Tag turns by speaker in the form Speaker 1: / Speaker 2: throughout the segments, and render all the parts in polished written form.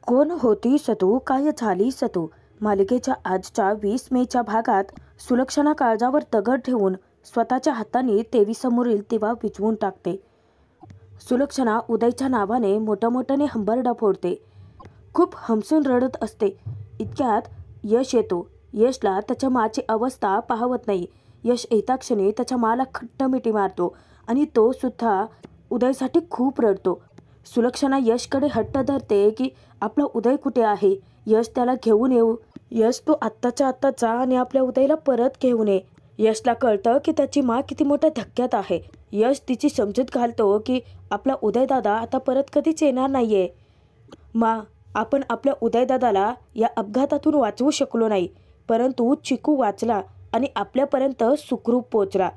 Speaker 1: कोण होती सतू काय झाली सतू मालिकेच्या आजच्या 20 मेच्या भागात सुलक्षणा काळजावर दगड ठेवून स्वतःच्या हाताने देवीसमोरील दिवा विझवून टाकते. सुलक्षणा उदयच्या नावाने मोठमोठ्याने हंबरडा फोडते. खूप हमसून रडत असते. इतक्यात यश येतो. यशला त्याच्या माची अवस्था पाहवत नाही. यश येताक्षणी त्याच्या माला खट्ट मिठी मारतो आणि तो सुद्धा उदयसाठी खूप रडतो. सुलक्षणा यशकडे हट्ट धरते की आपला उदय कुठे आहे, यश त्याला घेऊन येऊ. यश तू आत्ताच्या आत्ता जा आणि आपल्या उदयला परत घेऊन ये. यशला कळतं की त्याची मा किती मोठ्या धक्क्यात आहे. यश तिची समजूत घालतो की आपला उदयदादा आता परत कधीच येणार नाहीये. मा, आपण आपल्या उदयदादाला या अपघातातून वाचवू शकलो नाही, परंतु चिकू वाचला आणि आपल्यापर्यंत सुखरूप पोचला.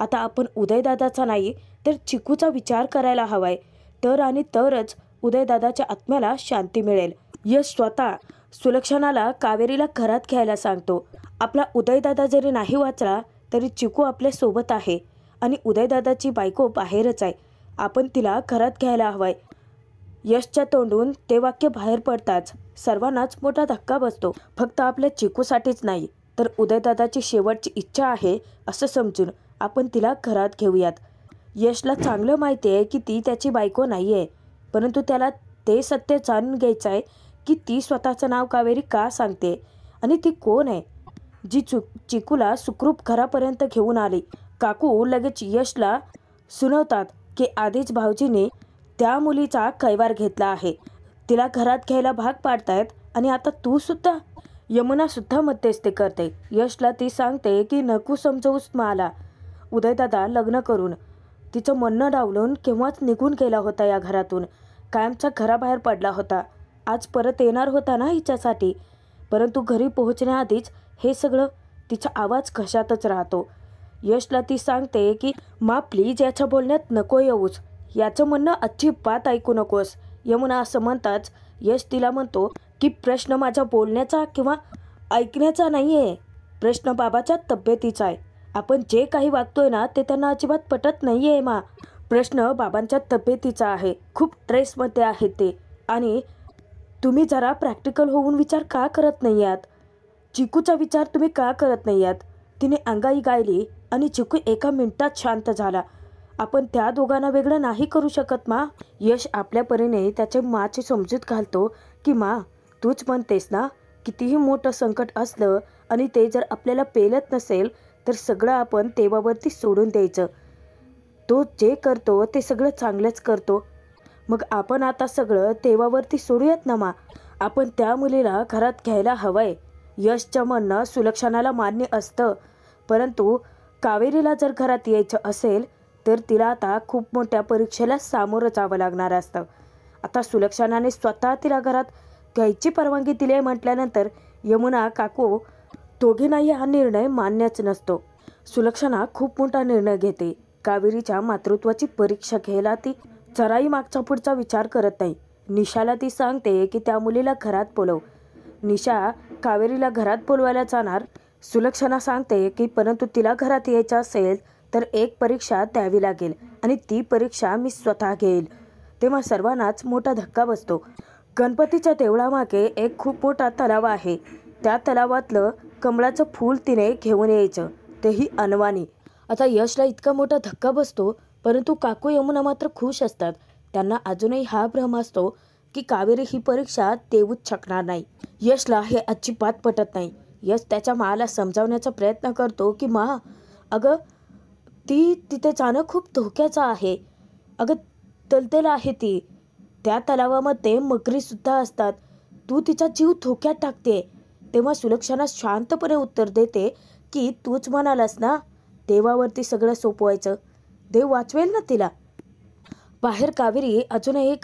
Speaker 1: आता आपण उदयदादाचा नाही तर चिकूचा विचार करायला हवाय. तर आणि तरच उदयदादाच्या आत्म्याला शांती मिळेल. यश स्वतः सुलक्षणाला कावेरीला घरात घ्यायला सांगतो. आपला उदयदादा जरी नाही वाचला तरी चिकू आपल्या सोबत आहे आणि उदयदादाची बायको बाहेरच आहे. आपण तिला घरात घ्यायला हवाय. यशच्या तोंडून ते वाक्य बाहेर पडताच सर्वांनाच मोठा धक्का बसतो. फक्त आपल्या चिकूसाठीच नाही तर उदयदादाची शेवटची इच्छा आहे असं समजून आपण तिला घरात घेऊयात. यशला चांगलं माहिती आहे की ती त्याची बायको नाही आहे, परंतु त्याला ते सत्य जाणून घ्यायचं आहे की ती स्वतःचं नाव कावेरी का सांगते आणि ती कोण आहे जी चिकूला सुखरूप घरापर्यंत घेऊन आली. काकू लगेच यशला सुनवतात की आधीच भाऊजीने त्या मुलीचा कैवार घेतला आहे, तिला घरात घ्यायला भाग पाडतायत आणि आता तू सुद्धा. यमुना सुद्धा मध्यस्थी करते. यशला ती सांगते की नको समजवूस मला. उदयदादा लग्न करून तिचं म्हणणं डावलून केव्हाच निघून गेला होता या घरातून. कायमचा घराबाहेर पडला होता. आज परत येणार होता ना हिच्यासाठी, परंतु घरी पोहोचण्याआधीच हे सगळं तिचा आवाज घशातच राहतो. यशला ती सांगते की मा प्लीज याच्या बोलण्यात नको येऊस, याचं म्हणणं अजिबात ऐकू नकोस. यमुना असं म्हणताच यश तिला म्हणतो की प्रश्न माझ्या बोलण्याचा किंवा ऐकण्याचा नाही आहे, प्रश्न बाबाच्या तब्येतीचा आहे. आपण जे काही वागतोय ना ते त्यांना अजिबात पटत नाही आहे मा. प्रश्न बाबांच्या तब्येतीचा आहे. खूप स्ट्रेसमध्ये आहेत ते आणि तुम्ही जरा प्रॅक्टिकल होऊन विचार का करत नाही आहात. चिकूचा विचार तुम्ही का करत नाही आहात. तिने अंगाई गायली आणि चिकू एका मिनिटात शांत झाला. आपण त्या दोघांना वेगळं नाही करू शकत मा. यश आपल्या परीने त्याच्या माची समजूत घालतो की मा, तूच म्हणतेस ना कितीही मोठं संकट असलं आणि ते जर आपल्याला पेलत नसेल तर सगळं आपण देवावरती सोडून द्यायचं. तो जे करतो ते सगळं चांगलंच करतो. मग आपण आता सगळं देवावरती सोडूयात ना मा. आपण त्या मुलीला घरात घ्यायला हवंय. यशचं म्हणणं सुलक्षणाला मान्य असतं, परंतु कावेरीला जर घरात यायचं असेल तर तिला आता खूप मोठ्या परीक्षेला सामोरं जावं लागणार असतं. आता सुलक्षणाने स्वतः तिला घरात घ्यायची परवानगी दिली आहे म्हटल्यानंतर यमुना काकू दोघींनाही हा निर्णय मान्यच नसतो. सुलक्षणा खूप मोठा निर्णय घेते. कावेरीच्या मातृत्वाची परीक्षा घ्यायला ती जराही मागचा पुढचा विचार करत नाही. निशाला ती सांगते की त्या मुलीला घरात बोलव. निशा कावेरीला घरात बोलवायला जाणार. सुलक्षणा सांगते की परंतु तिला घरात यायचं असेल तर एक परीक्षा द्यावी लागेल आणि ती परीक्षा मी स्वतः घेईल. तेव्हा सर्वांनाच मोठा धक्का बसतो. गणपतीच्या देवळामागे एक खूप मोठा तलाव आहे. त्या तलावातलं कमळाचं फूल तिने घेऊन यायचं, तेही अनवाणी. आता यशला इतका मोठा धक्का बसतो, परंतु काकू यमुना मात्र खुश असतात. त्यांना अजूनही हा भ्रम असतो की कावेरी ही परीक्षा देऊच शकणार नाही. यशला हे अजिबात पटत नाही. यश त्याच्या माला समजावण्याचा प्रयत्न करतो की मा, अगं ती तिथे जाणं खूप धोक्याचं आहे. अगं तलतेल आहे ती. त्या तलावामध्ये मगरीसुद्धा असतात. तू तिचा जीव धोक्यात टाकते. तेव्हा सुलक्षणा शांतपणे उत्तर देते की तूच म्हणालास ना देवावरती सगळं सोपवायचं, देव वाचवेल ना तिला. बाहेर कावेरी अजूनही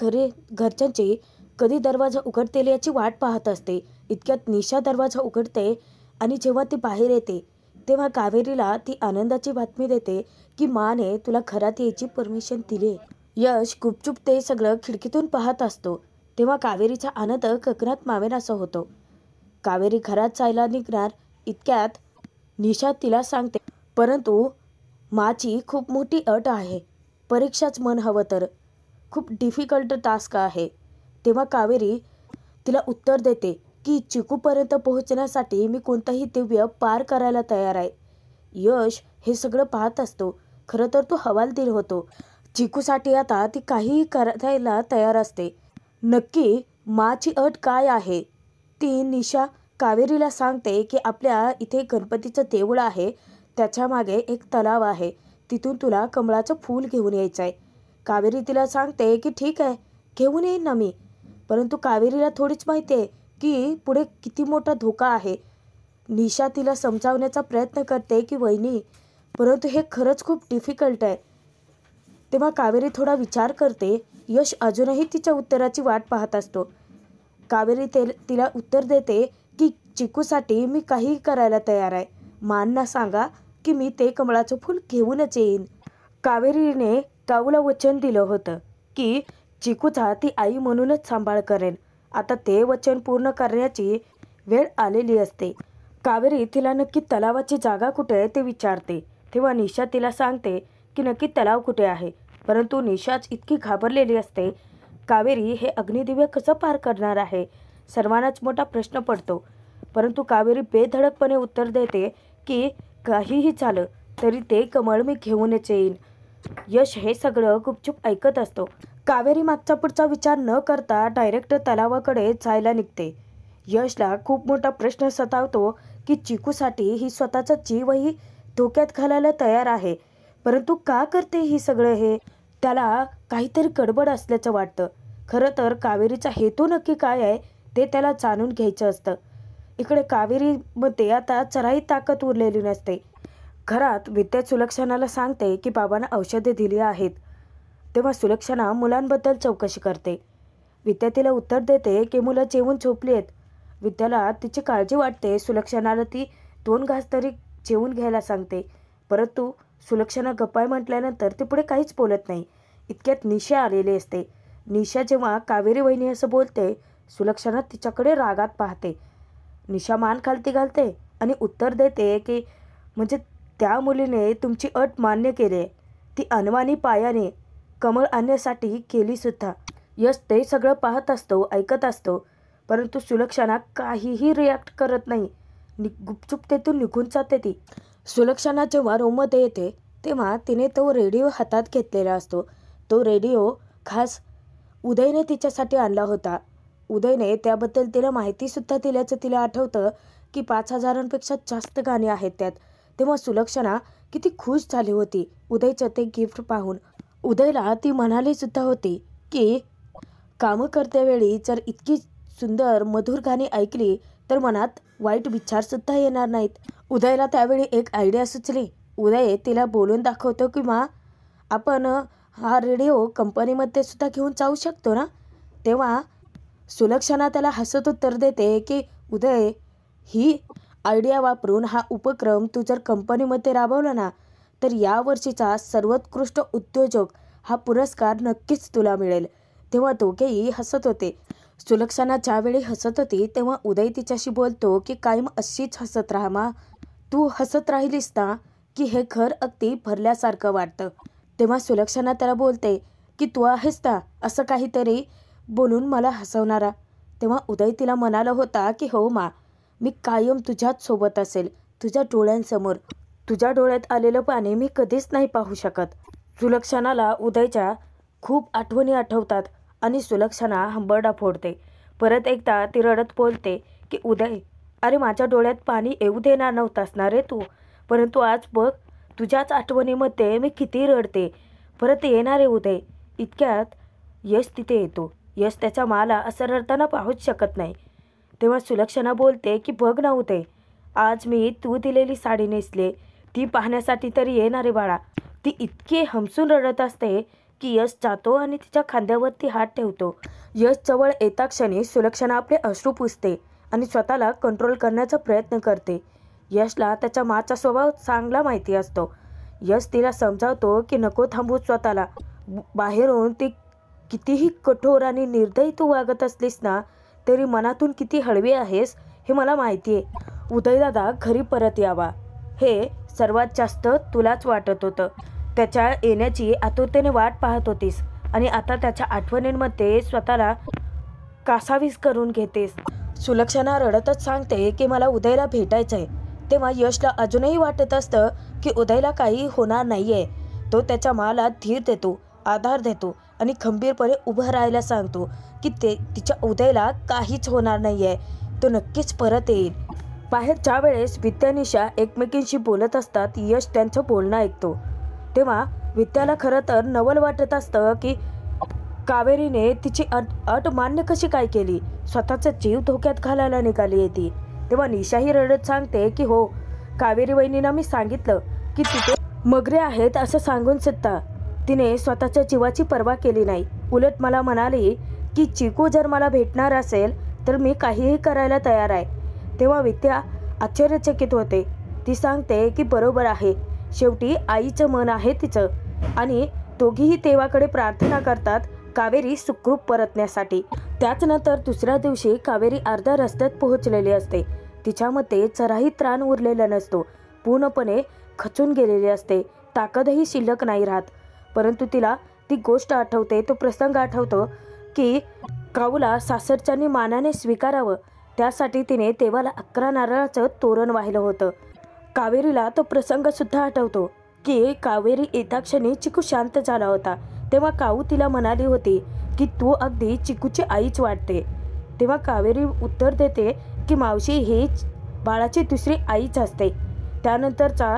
Speaker 1: घरच्यांची कधी दरवाजा उघडतेल याची वाट पाहत असते. इतक्यात निशा दरवाजा उघडते आणि जेव्हा ती बाहेर येते तेव्हा कावेरीला ती आनंदाची बातमी देते की माने तुला घरात यायची परमिशन दिली. यश गुपचूप ते सगळं खिडकीतून पाहत असतो. तेव्हा कावेरीचा आनंद गगनात मावेनासा होतो. कावेरी घरात जायला निघणार इतक्यात निशा तिला सांगते, परंतु माची खूप मोठी अट आहे. परीक्षाच मन हवं तर खूप डिफिकल्ट टास्क आहे. तेव्हा कावेरी तिला उत्तर देते की चिकूपर्यंत पोहोचण्यासाठी मी कोणताही दिव्य पार करायला तयार आहे. यश हे सगळं पाहत असतो. खरं तर तो हवालदिल होतो. चिकूसाठी आता ती काहीही करायला तयार असते. नक्की माची अट काय आहे ती निशा कावेरीला सांगते की आपल्या इथे गणपतीचं देऊळ आहे, त्याच्या मागे एक तलाव आहे, तिथून तुला कमळाचं फूल घेऊन यायचं आहे. कावेरी तिला सांगते की ठीक आहे, घेऊन येईन ना मी. परंतु कावेरीला थोडीच माहिती आहे की पुढे किती मोठा धोका आहे. निशा तिला समजावण्याचा प्रयत्न करते की वहिनी, परंतु हे खरंच खूप डिफिकल्ट आहे. तेव्हा कावेरी थोडा विचार करते. यश अजूनही तिच्या उत्तराची वाट पाहत असतो. कावेरी तिला उत्तर देते की चिकूसाठी मी काहीही करायला तयार आहे. मांना सांगा की मी ते कमळाचं फूल घेऊनच येईन. कावेरीने काऊला वचन दिलं होतं की चिकूचा ती आई म्हणूनच सांभाळ करेन. आता ते वचन पूर्ण करण्याची वेळ आलेली असते. कावेरी तिला नक्की तलावाची जागा कुठे आहे ते विचारते. तेव्हा निशा तिला सांगते की नक्की तलाव कुठे आहे. परंतु निशाच इतकी घाबरलेली असते. कावेरी हे अग्निदिव्य कसं पार करणार आहे, सर्वांनाच मोठा प्रश्न पडतो. परंतु कावेरी बेधडकपणे उत्तर देते की काहीही झालं तरी ते कमळ मी घेऊनच येईन. यश हे सगळं गुपचूप ऐकत असतो. कावेरी मागचा पुढचा विचार न करता डायरेक्ट तलावाकडे जायला निघते. यशला खूप मोठा प्रश्न सतावतो की चिकूसाठी ही स्वतःचा जीवही धोक्यात घालायला तयार आहे, परंतु का करते ही सगळं हे. त्याला काहीतरी गडबड असल्याचं वाटतं. खरं तर कावेरीचा हेतू नक्की काय आहे ते त्याला जाणून घ्यायचं असतं. इकडे कावेरीमध्ये आता जराही ताकद उरलेली नसते. घरात विद्या सुलक्षणाला सांगते की बाबांना औषधे दिली आहेत. तेव्हा सुलक्षणा मुलांबद्दल चौकशी करते. विद्या तिला उत्तर देते की मुलं जेवून झोपली आहेत. विद्याला तिची काळजी वाटते. सुलक्षणाला ती 2 घास तरी जेवून घ्यायला सांगते. परंतु सुलक्षणा गप्पाय म्हटल्यानंतर ती पुढे काहीच बोलत नाही. इतक्यात निशा आलेली असते. निशा जेव्हा कावेरी वहिनी असं बोलते, सुलक्षणा तिच्याकडे रागात पाहते. निशा मान खालती घालते आणि उत्तर देते की म्हणजे त्या मुलीने तुमची अट मान्य केली, ती अनवाणी पायाने कमळ आणण्यासाठी केली सुद्धा. यश ते सगळं पाहत असतो, ऐकत असतो. परंतु सुलक्षणा काहीही रिॲक्ट करत नाही. गुपचूप तेथून निघून जाते ती. सुलक्षणा जेव्हा रूममध्ये येते तेव्हा तिने तो रेडिओ हातात घेतलेला असतो. तो रेडिओ खास उदयने तिच्यासाठी आणला होता. उदयने त्याबद्दल तिला माहितीसुद्धा दिल्याचं तिला आठवतं की 5,000पेक्षा जास्त गाणी आहेत त्यात. तेव्हा सुलक्षणा किती खुश झाली होती उदयचं ते गिफ्ट पाहून. उदयला ती म्हणाली सुद्धा होती की कामं करतेवेळी जर इतकी सुंदर मधुर गाणी ऐकली तर मनात वाईट विचारसुद्धा येणार नाहीत. उदयला त्यावेळी एक आयडिया सुचली. उदय तिला बोलून दाखवतो की आपण हा रेडिओ कंपनीमध्ये सुद्धा घेऊन जाऊ शकतो ना. तेव्हा सुलक्षणा त्याला हसत उत्तर देते की उदय, ही आयडिया वापरून हा उपक्रम तू जर कंपनीमध्ये राबवला ना तर यावर्षीचा सर्वोत्कृष्ट उद्योजक हा पुरस्कार नक्कीच तुला मिळेल. तेव्हा दोघेही हसत होते. सुलक्षणा ज्यावेळी हसत होती तेव्हा उदय तिच्याशी बोलतो की कायम अशीच हसत राहा मा. तू हसत राहिलीस ना की हे घर अगदी भरल्यासारखं वाटतं. तेव्हा सुलक्षणा त्याला बोलते की तू आहेस ना असं काहीतरी बोलून मला हसवणारा. तेव्हा उदय तिला म्हणाला होता की हो मा, मी कायम तुझ्याच सोबत असेल, तुझ्या डोळ्यांसमोर. तुझ्या डोळ्यात आलेलं पाणी मी कधीच नाही पाहू शकत. सुलक्षणाला उदयच्या खूप आठवणी आठवतात आणि सुलक्षणा हंबरडा फोडते. परत एकदा ती रडत बोलते की उदय, अरे माझ्या डोळ्यात पाणी येऊ देणार नव्हतास ना रे तू, परंतु आज बघ तुझ्याच आठवणीमध्ये मी किती रडते. परत येणार आहे उदय. इतक्यात यश तिथे येतो. यश त्याच्या माला असं रडताना पाहूच शकत नाही. तेव्हा सुलक्षणा बोलते की बघ ना उदय, आज मी तू दिलेली साडी नेसले, ती पाहण्यासाठी तरी येणार आहे बाळा. ती इतकी हमसून रडत असते की यश जातो आणि तिच्या खांद्यावरती हात ठेवतो. यश जवळ येता क्षणी सुलक्षणा आपले अश्रू पुसते आणि स्वतःला कंट्रोल करण्याचा प्रयत्न करते. यशला त्याच्या माचा स्वभाव चांगला माहिती असतो. यश तिला समजावतो की नको थांबू स्वतःला. बाहेरून ती कितीही कठोर आणि निर्दयी तू वागत असलीस ना तरी मनातून किती हळवी आहेस हे मला माहिती आहे. उदयदादा घरी परत यावा हे सर्वात जास्त तुलाच वाटत होतं. त्याच्या येण्याची आतुरतेने वाट पाहत होतीस आणि आता त्याच्या आठवणींमध्ये स्वतःला कासावीस करून घेतेस? सुलक्षणा रडतच सांगते की मला उदयला भेटायचंय. तेव्हा यशला अजूनही वाटत असतं की उदयला काही होणार नाहीये. तो त्याच्या माला धीर देतो, आधार देतो आणि खंबीरपणे उभं राहायला सांगतो की तिच्या उदयला काहीच होणार नाहीये. तो नक्कीच परत येईल. बाहेर ज्या वेळेस विद्या निशा एकमेकींशी बोलत असतात, यश त्यांचं बोलणं ऐकतो. तेव्हा विद्याला खरं तर नवल वाटत असतं की कावेरीने तिची अट मान्य कशी काय केली. स्वतःचा जीव धोक्यात घालायला निघाली आहे ती. तेव्हा निशाही रडत सांगते की हो, कावेरी वहिनींना मी सांगितलं की तिथे मगरे आहेत असं सांगून सुद्धा तिने स्वतःच्या जीवाची पर्वा केली नाही. उलट मला म्हणाली की चिकू जर मला भेटणार असेल तर मी काहीही करायला तयार आहे. तेव्हा विद्या आश्चर्यचकित होते. ती सांगते की बरोबर आहे, शेवटी आईचं मन आहे तिचं आणि दोघीही देवाकडे प्रार्थना करतात कावेरी सुखरूप परतण्यासाठी. त्याचनंतर दुसऱ्या दिवशी कावेरी अर्ध्या रस्त्यात पोहोचलेली असते. तिच्यामध्ये जराही त्राण उरलेला नसतो. पूर्णपणे खचून गेलेली असते. ताकदही शिल्लक नाही राहत. परंतु तिला ती गोष्ट आठवते, तो प्रसंग आठवतो की काऊला सासरच्यांनी मानाने स्वीकारावं, त्यासाठी तिने देवाला 11 नारळाचं तोरण वाहिलं होतं. कावेरीला तो प्रसंग सुद्धा आठवतो की कावेरी येता क्षणी चिकू शांत झाला होता. तेव्हा काऊ तिला म्हणाली होती की तू अगदी चिकूची आईच वाटते. तेव्हा कावेरी उत्तर देते की मावशी ही बाळाची दुसरी आईच असते. त्यानंतरचा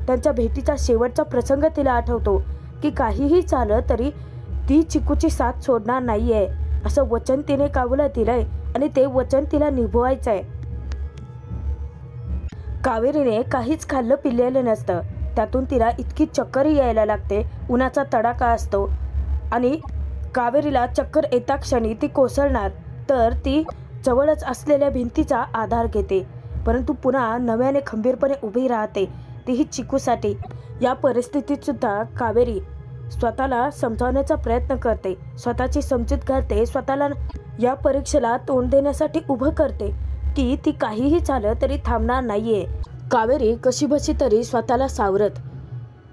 Speaker 1: त्यांच्या भेटीचा शेवटचा प्रसंग तिला आठवतो की काहीही झालं तरी ती चिकूची साथ सोडणार नाहीये असं वचन तिने काऊला दिलंय आणि ते वचन तिला निभवायचं आहे. कावेरीने काहीच खाल्लं पिल्लेलं नसतं. त्यातून तिला इतकी चक्करही यायला लागते. उन्हाचा तडाखा असतो आणि कावेरीला चक्कर येता क्षणी ती कोसळणार तर ती जवळच असलेल्या भिंतीचा आधार घेते. परंतु पुन्हा नव्याने खंबीरपणे उभी राहते, तीही चिकूसाठी. या परिस्थितीत सुद्धा कावेरी स्वतःला समजावण्याचा प्रयत्न करते, स्वतःची समजूत घालते, स्वतःला या परीक्षेला तोंड देण्यासाठी उभं करते की ती काहीही झालं तरी थांबणार नाहीये. कावेरी कशीबशी तरी स्वतःला सावरत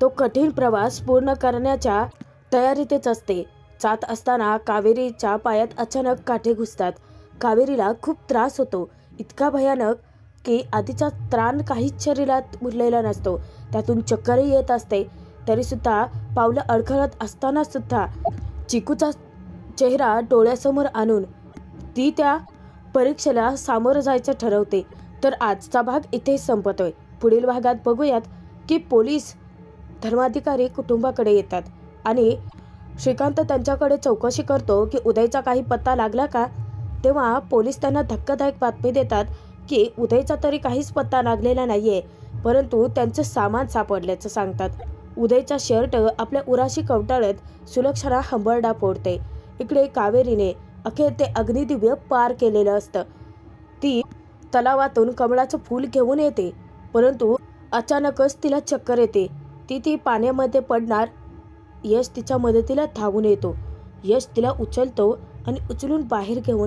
Speaker 1: तो कठीण प्रवास पूर्ण करण्याच्या तयारीतच असते. जात असताना कावेरीच्या पायात अचानक काटे घुसतात. कावेरीला खूप त्रास होतो, इतका भयानक की आधीचा त्राण काहीच शरीरात उरलेला नसतो. त्यातून चक्करही येत असते. तरीसुद्धा पावलं अडखळत असताना सुद्धा चिकूचा चेहरा डोळ्यासमोर आणून ती त्या परीक्षेला सामोरं जायचं ठरवते. तर आजचा भाग इथेच संपतोय. पुढील भागात बघूयात की पोलीस धर्माधिकारी कुटुंबाकडे येतात आणि श्रीकांत त्यांच्याकडे चौकशी करतो की उदयचा काही पत्ता लागला का. तेव्हा पोलीस त्यांना धक्कादायक बातमी देतात की उदयचा तरी काहीच पत्ता लागलेला नाहीये, परंतु त्यांचं सामान सापडल्याचं सांगतात. उदयचा शर्ट आपल्या उराशी कवटाळत सुलक्षणा हंबरडा फोडते. इकडे कावेरीने अखेर ते अग्निदिव्य पार केलेलं असतं. ती तलावातून कमळाचं फूल घेऊन येते, परंतु अचानकच तिला चक्कर येते. ती पाण्यामध्ये पडणार. यश तिच्या मदतीला धावून येतो. यश तिला उचलतो आणि उचलून बाहेर घेऊन